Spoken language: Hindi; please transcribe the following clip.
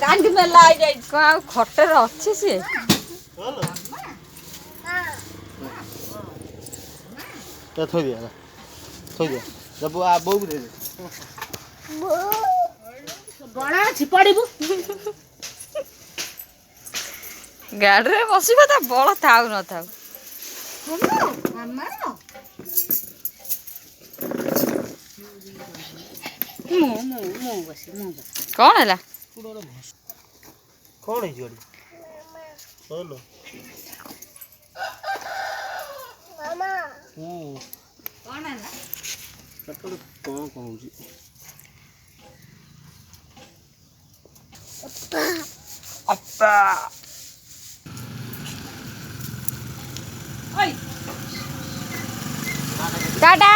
गांडी में लाई जाई को खटर अछि से तो थोई दिया जब आ बो दे दे बड़ा छिपड़ीबू गाड़ी रे बसिबा ता बळ थाउ न थाउ मो बसी कौन है कौन है जोड़ी बोलो मामा कौन है ना कटल कौन कहू जी अप्पा ओए टाटा